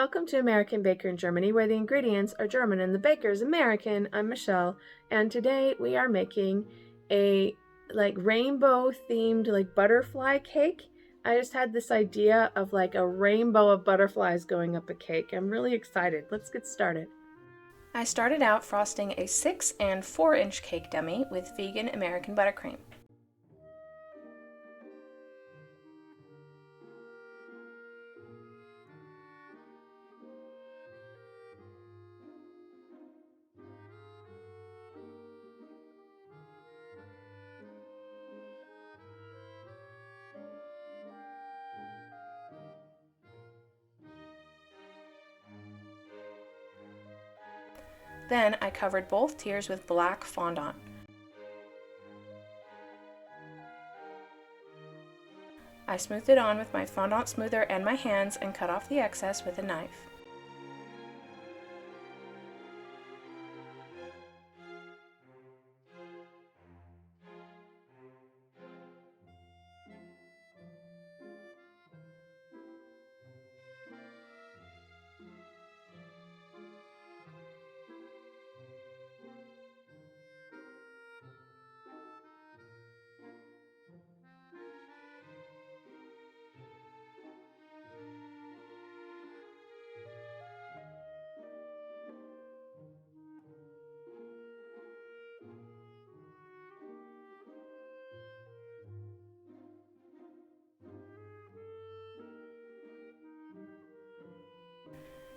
welcome to American Baker in Germany, where the ingredients are German and the baker is American. I'm Michelle, and today we are making a rainbow themed butterfly cake. I just had this idea of a rainbow of butterflies going up a cake. I'm really excited. Let's get started. I started out frosting a 6 and 4-inch cake dummy with vegan American buttercream. Then I covered both tiers with black fondant. I smoothed it on with my fondant smoother and my hands and cut off the excess with a knife.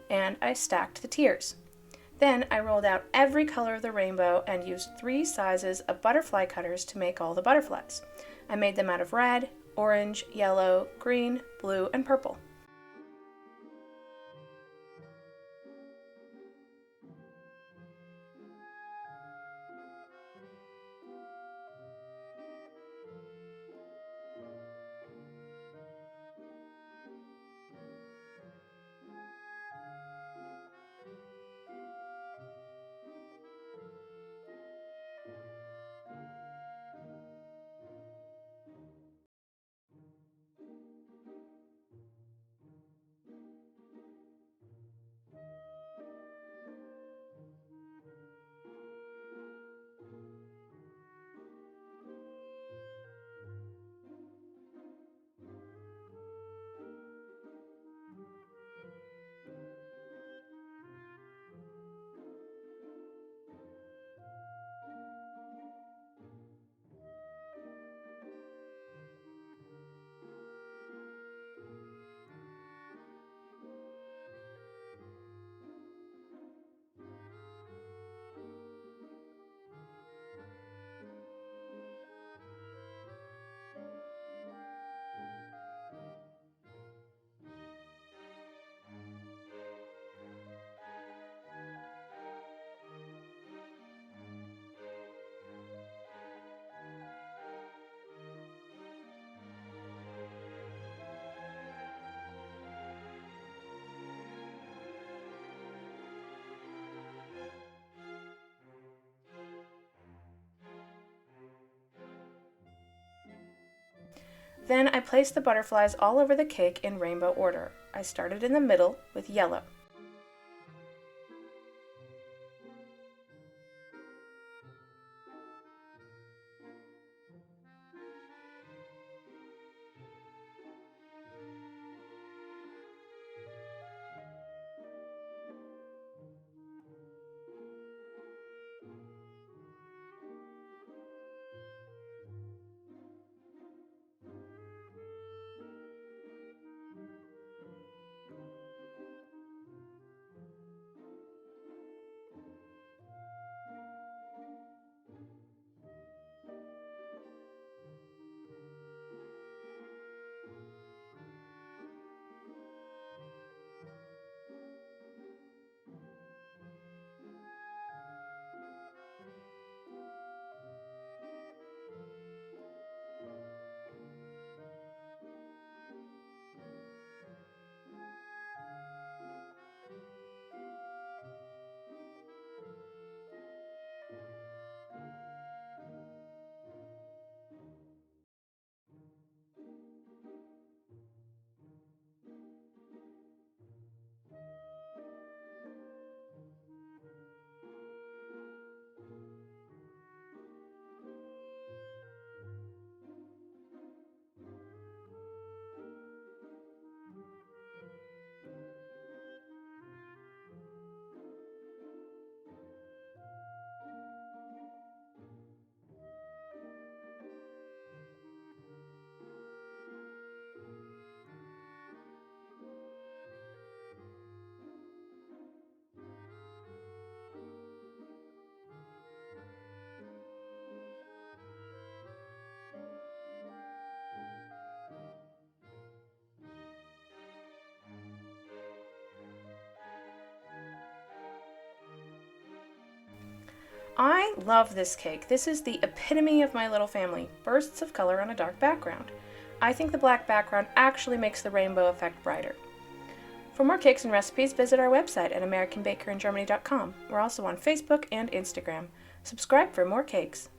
And I stacked the tiers. Then I rolled out every color of the rainbow and used 3 sizes of butterfly cutters to make all the butterflies. I made them out of red, orange, yellow, green, blue, and purple. Then I placed the butterflies all over the cake in rainbow order. I started in the middle with yellow. I love this cake. This is the epitome of my little family. Bursts of color on a dark background. I think the black background actually makes the rainbow effect brighter. For more cakes and recipes, visit our website at AmericanBakerInGermany.com. We're also on Facebook and Instagram. Subscribe for more cakes.